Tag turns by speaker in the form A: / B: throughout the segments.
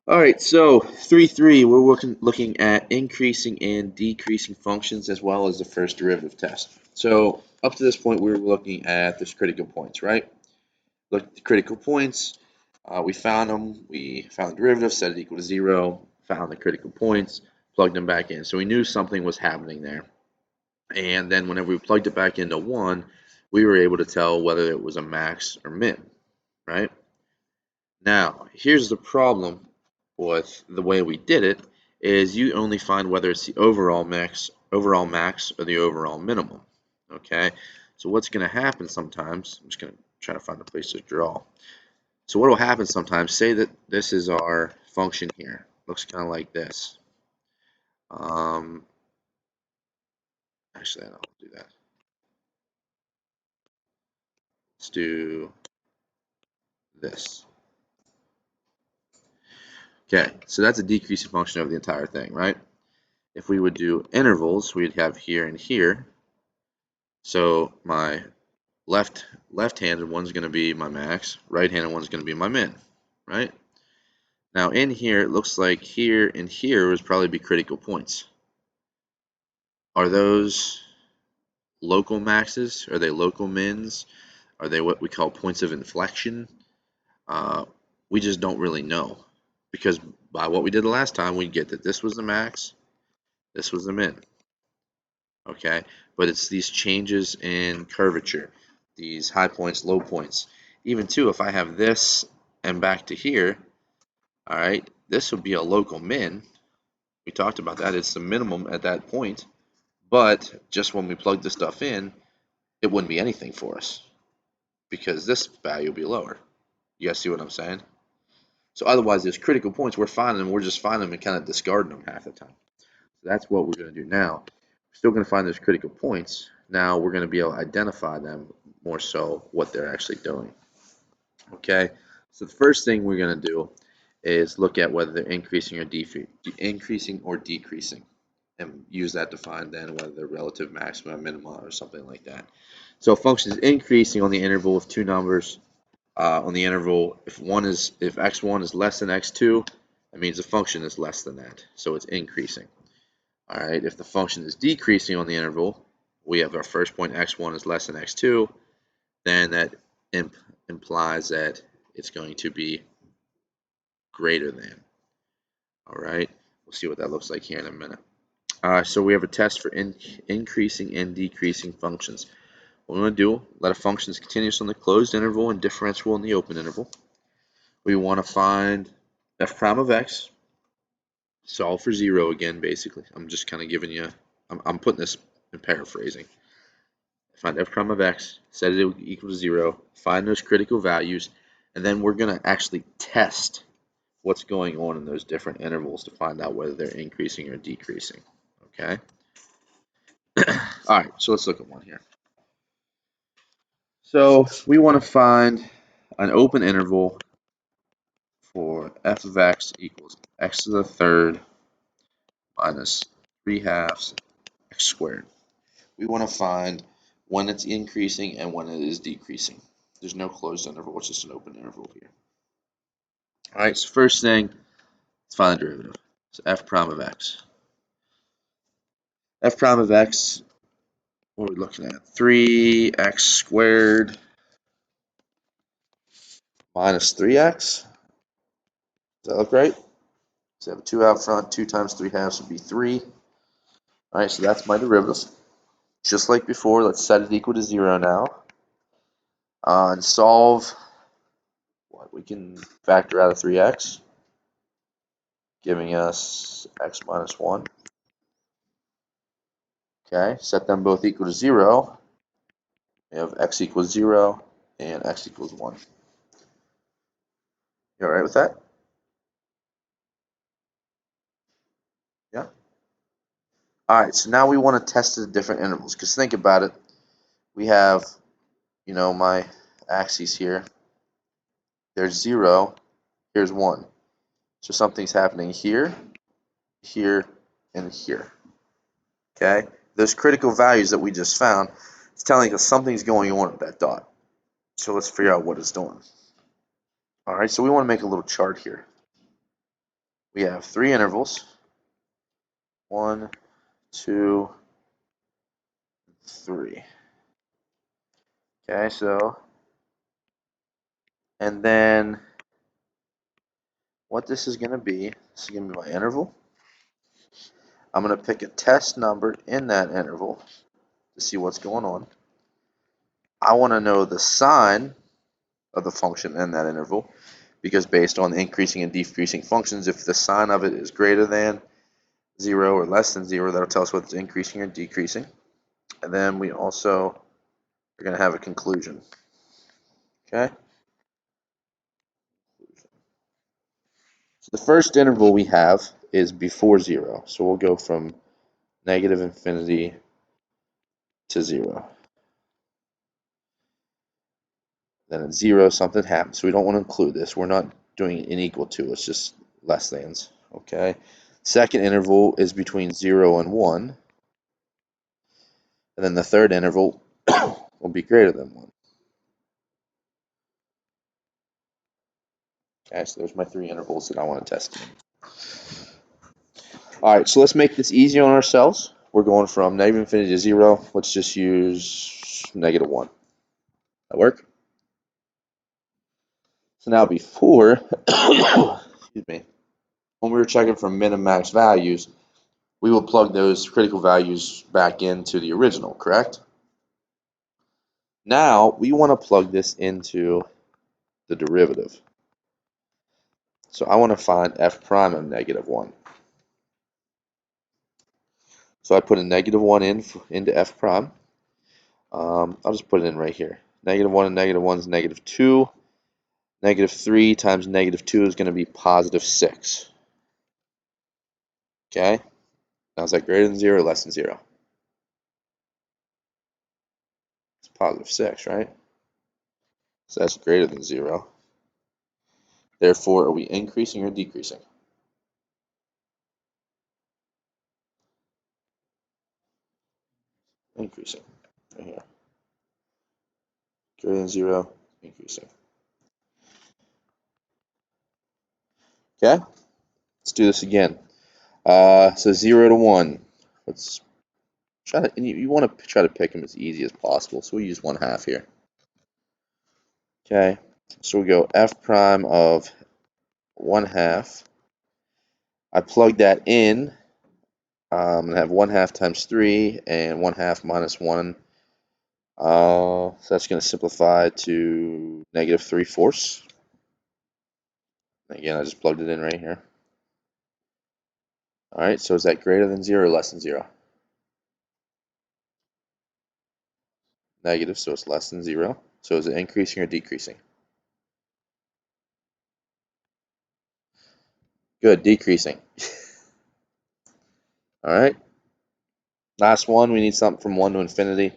A: All right, so 3.3, we're looking at increasing and decreasing functions as well as the first derivative test. So up to this point, we were looking at this critical points, right? Looked at the critical points. We found them. We found the derivative, set it equal to 0, found the critical points, plugged them back in. So we knew something was happening there. And then whenever we plugged it back into 1, we were able to tell whether it was a max or min, right? Now, here's the problem with the way we did it is you only find whether it's the overall max or the overall minimum. Okay, so what's going to happen sometimes, I'm just going to try to find a place to draw. So what will happen sometimes, say that this is our function here. Looks kind of like this. Um, Actually, I don't do that. Let's do this. Okay, so that's a decreasing function of the entire thing, right? If we would do intervals, we'd have here and here. So my left-handed one's going to be my max, right-handed one's going to be my min, right? Now in here, it looks like here and here would probably be critical points. Are those local maxes? Are they local mins? Are they what we call points of inflection? We just don't really know because by what we did the last time, we get that this was the max, this was the min. Okay, but it's these changes in curvature, these high points, low points. Even too, if I have this and back to here, all right, this would be a local min. We talked about that. It's the minimum at that point, but just when we plug this stuff in, it wouldn't be anything for us because this value would be lower. You guys see what I'm saying? So otherwise, there's critical points we're finding them. We're just finding them and kind of discarding them half the time. So that's what we're going to do now. We're still going to find those critical points. Now we're going to be able to identify them more so what they're actually doing. Okay, so the first thing we're going to do is look at whether they're increasing or decreasing, and use that to find then whether they're relative maxima, minima, or something like that. So a function is increasing on the interval with two numbers. On the interval, if x1 is less than x2, that means the function is less than that, so it's increasing. All right, if the function is decreasing on the interval, we have our first point x1 is less than x2, then that implies that it's going to be greater than. All right, we'll see what that looks like here in a minute. So we have a test for increasing and decreasing functions. What we're going to do, let a function is continuous on the closed interval and differentiable in the open interval. We want to find f prime of x, solve for 0 again, basically. I'm just kind of giving you, I'm putting this in paraphrasing. Find f prime of x, set it equal to 0, find those critical values, and then we're going to actually test what's going on in those different intervals to find out whether they're increasing or decreasing. Okay? All right, so let's look at one here. So we want to find an open interval for f of x equals x to the third minus 3/2 x squared. We want to find when it's increasing and when it is decreasing. There's no closed interval, it's just an open interval here. All right, so first thing, let's find the derivative. So f prime of x. F prime of x, what are we looking at? 3x squared minus 3x. Does that look right? So I have a 2 out front, 2 times 3/2 would be 3. All right, so that's my derivative. Just like before, let's set it equal to 0 now. And solve, what, we can factor out of 3x, giving us x minus 1. Okay, set them both equal to 0. We have x equals 0 and x equals 1. You all right with that? Yeah. All right, so now we want to test the different intervals, because think about it. We have, my axes here. There's 0, here's 1. So something's happening here, here, and here. Okay? Those critical values that we just found, it's telling us something's going on with that dot. So let's figure out what it's doing. All right, so we want to make a little chart here. we have three intervals. 1, 2, 3. Okay, so, and then what this is going to be, this is going to be my interval. I'm going to pick a test number in that interval to see what's going on. I want to know the sign of the function in that interval, because based on increasing and decreasing functions, if the sign of it is greater than 0 or less than 0, that'll tell us whether it's increasing or decreasing. And then we also are going to have a conclusion. Okay? So the first interval we have is before 0. So we'll go from negative infinity to 0. Then at 0, something happens. So we don't want to include this. We're not doing an equal to. It's just less thans. Okay? Second interval is between 0 and 1. And then the third interval will be greater than 1. Okay, so there's my three intervals that I want to test. All right, so let's make this easy on ourselves. We're going from negative infinity to 0. Let's just use negative 1. That work? So now before, excuse me, when we were checking for min and max values, we will plug those critical values back into the original, correct? Now we want to plug this into the derivative. So I want to find f prime of negative 1. So I put a negative 1 into f prime. I'll just put it in right here. Negative 1 and negative 1 is negative 2. Negative 3 times negative 2 is going to be positive 6. Okay? Now is that greater than 0 or less than 0? It's positive 6, right? So that's greater than 0. Therefore, are we increasing or decreasing? Increasing. Right here. Greater than 0, increasing. Okay? Let's do this again. So 0 to 1. Let's try to, and you want to try to pick them as easy as possible. So we use 1/2 here. Okay? So we go f prime of 1/2. I plug that in. I'm going to have 1/2 times 3 and 1/2 minus 1. So that's going to simplify to negative 3/4. Again, I just plugged it in right here. All right, so is that greater than 0 or less than 0? Negative, so it's less than 0. So is it increasing or decreasing? Good, decreasing. All right. Last one, we need something from 1 to infinity.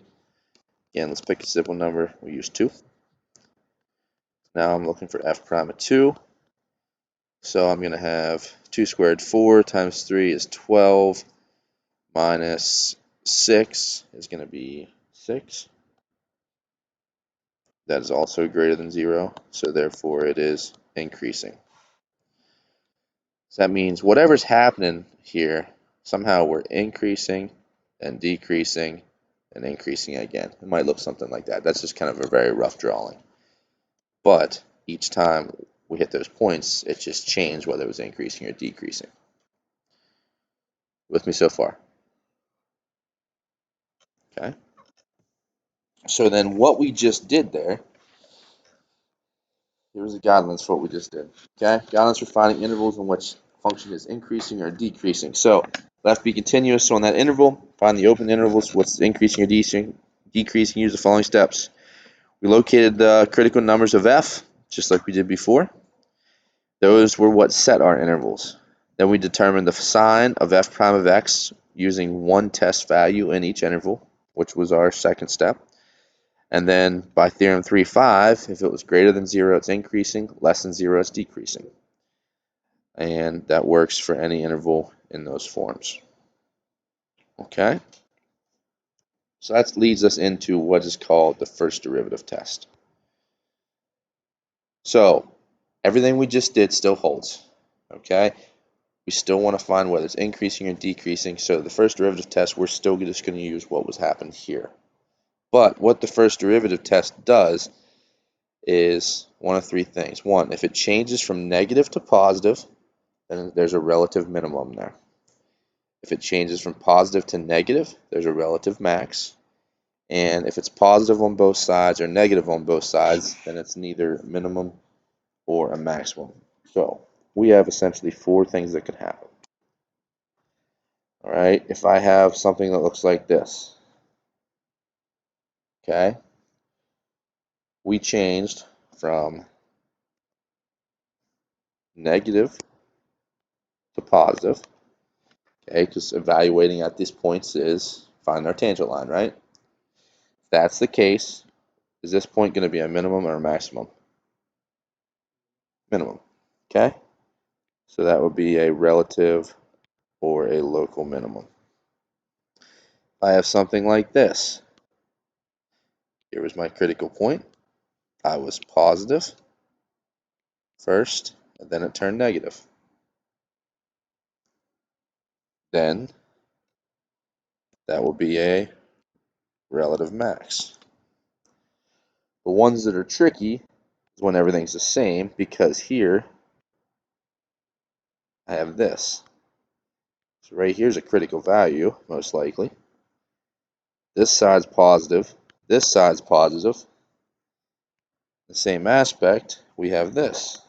A: Again, let's pick a simple number. We use 2. Now I'm looking for f prime of 2. So I'm going to have 2 squared 4 times 3 is 12 minus 6 is going to be 6. That is also greater than 0, so therefore it is increasing. So that means whatever's happening here, somehow we're increasing and decreasing and increasing again. It might look something like that. That's just kind of a very rough drawing. But each time we hit those points, it just changed whether it was increasing or decreasing. With me so far? Okay. So then what we just did there, here was the guidelines for what we just did. Okay, guidelines for finding intervals in which function is increasing or decreasing. So left be continuous. So on that interval, find the open intervals, what's increasing or decreasing. Use the following steps. We located the critical numbers of f, just like we did before. Those were what set our intervals. Then we determined the sign of f prime of x using one test value in each interval, which was our second step. And then by theorem 3.5, if it was greater than 0, it's increasing, less than 0, it's decreasing. And that works for any interval in those forms. Okay? So that leads us into what is called the first derivative test. So everything we just did still holds. Okay? We still want to find whether it's increasing or decreasing. So the first derivative test, we're still just going to use what was happened here. But what the first derivative test does is one of three things. One, if it changes from negative to positive, then there's a relative minimum there. If it changes from positive to negative, there's a relative max. And if it's positive on both sides or negative on both sides, then it's neither a minimum or a maximum. So we have essentially four things that can happen. All right, if I have something that looks like this, okay, we changed from negative to positive, okay, because evaluating at these points is finding our tangent line, right? If that's the case, is this point going to be a minimum or a maximum? Minimum, okay? So that would be a relative or a local minimum. If I have something like this, here was my critical point. I was positive first, and then it turned negative. Then that will be a relative max. The ones that are tricky is when everything's the same, because here I have this. So right here is a critical value, most likely. This side's positive. This side's positive. The same aspect, we have this.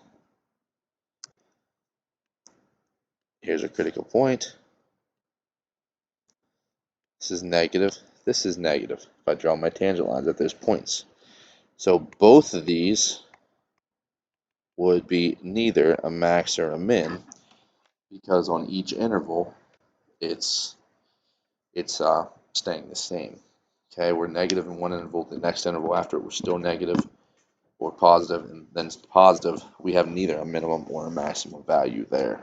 A: Here's a critical point. This is negative. This is negative. If I draw my tangent lines at those points. So both of these would be neither a max or a min, because on each interval it's staying the same. Okay, we're negative in one interval, the next interval after we're still negative or positive, and then it's positive, we have neither a minimum or a maximum value there.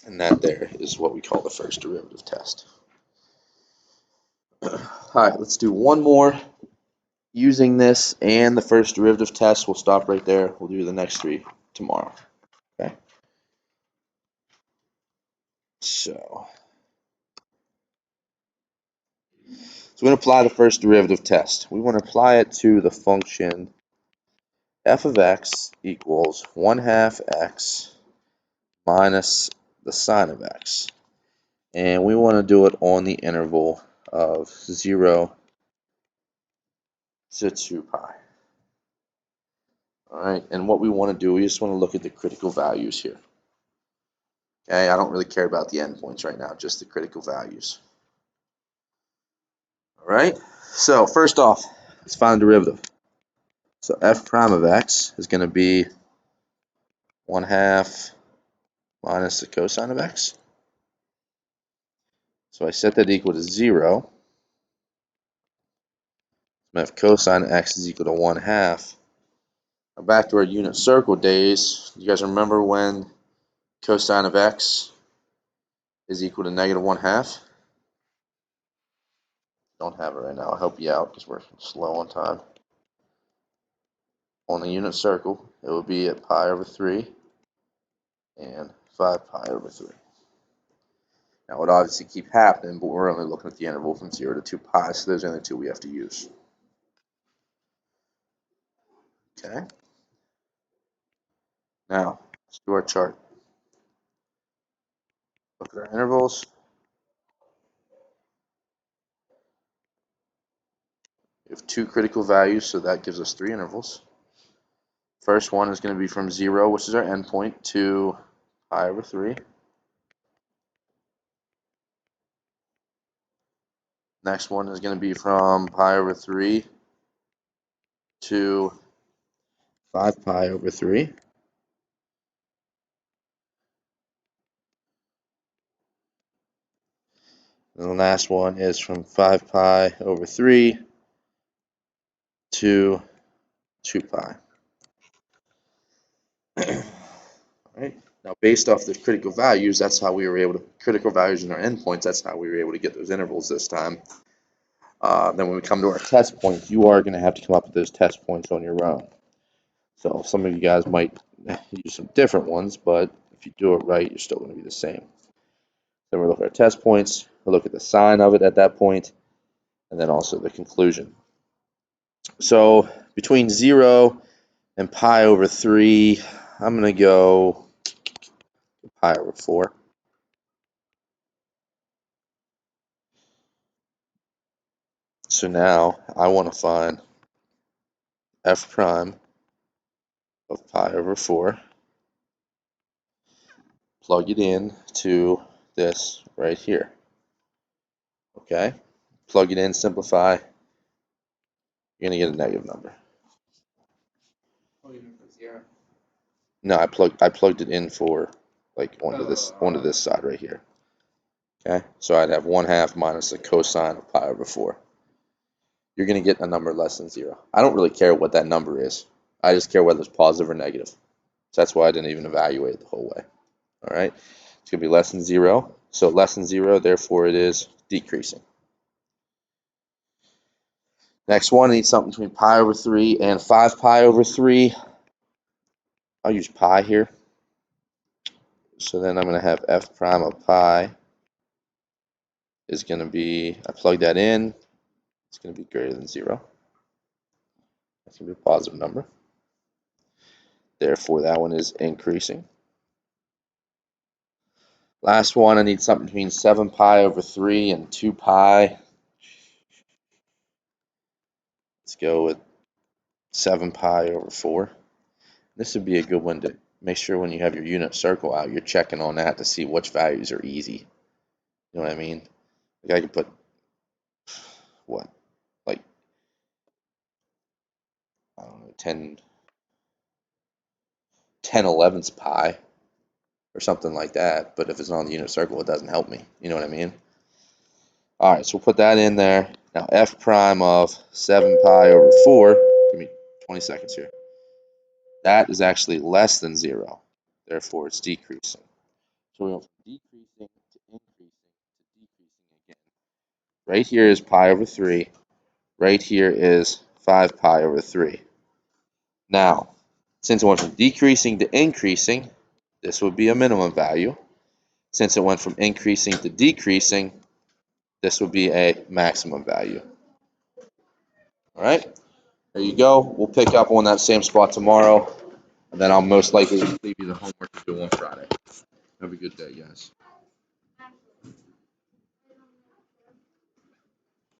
A: And that there is what we call the first derivative test. All right, let's do one more using this and the first derivative test. We'll stop right there. We'll do the next three tomorrow. Okay. So we're going to apply the first derivative test. We want to apply it to the function f of x equals 1/2 x minus the sine of x. And we want to do it on the interval of 0 to 2 pi. All right, and what we want to do, we just want to look at the critical values here. Okay, I don't really care about the endpoints right now, just the critical values. All right, so first off, let's find the derivative. So f prime of x is going to be 1/2 minus the cosine of x. So I set that equal to 0. So I have cosine x is equal to 1/2. Now back to our unit circle days. You guys remember when cosine of x is equal to negative 1/2? Don't have it right now. I'll help you out because we're slow on time. On the unit circle, it will be at pi over 3 and 5 pi over 3. Now, it would obviously keep happening, but we're only looking at the interval from 0 to 2 pi, so those are the only two we have to use. Okay. Now, let's do our chart. Look at our intervals. We have two critical values, so that gives us three intervals. First one is going to be from 0, which is our endpoint, to pi over 3. Next one is going to be from pi over 3 to 5 pi over 3. And the last one is from 5 pi over 3 to 2 pi. Right? Now, based off the critical values, that's how we were able to, critical values in our endpoints, that's how we were able to get those intervals this time. Then when we come to our test points, you are going to have to come up with those test points on your own. So some of you guys might use some different ones, but if you do it right, you're still going to be the same. Then we'll look at our test points, we'll look at the sign of it at that point, and then also the conclusion. So between 0 and pi over 3, I'm going to go pi over 4. So now I want to find f prime of pi over 4. Plug it in to this right here. Okay? Plug it in, simplify. You're going to get a negative number. No, I plugged it in for like onto this side right here. Okay? So I'd have 1/2 minus the cosine of pi over 4. You're going to get a number less than 0. I don't really care what that number is. I just care whether it's positive or negative. So that's why I didn't even evaluate it the whole way. All right? It's going to be less than 0. So less than 0, therefore it is decreasing. Next one, I need something between pi over 3 and 5 pi over 3. I'll use pi here. So then I'm going to have f prime of pi is going to be, I plug that in, it's going to be greater than 0. That's going to be a positive number. Therefore, that one is increasing. Last one, I need something between 7 pi over 3 and 2 pi. Let's go with 7 pi over 4. This would be a good one to make sure when you have your unit circle out, you're checking on that to see which values are easy. You know what I mean? Like I could put, what, like, I don't know, 10 11ths pi or something like that. But if it's not on the unit circle, it doesn't help me. You know what I mean? All right, so we'll put that in there. Now f prime of 7 pi over 4, give me 20 seconds here. That is actually less than 0. Therefore, it's decreasing. So we went from decreasing to increasing to decreasing again. Right here is pi over 3. Right here is 5 pi over 3. Now, since it went from decreasing to increasing, this would be a minimum value. Since it went from increasing to decreasing, this would be a maximum value. All right, there you go. We'll pick up on that same spot tomorrow, and then I'll most likely leave you the homework to do on Friday. Have a good day, guys.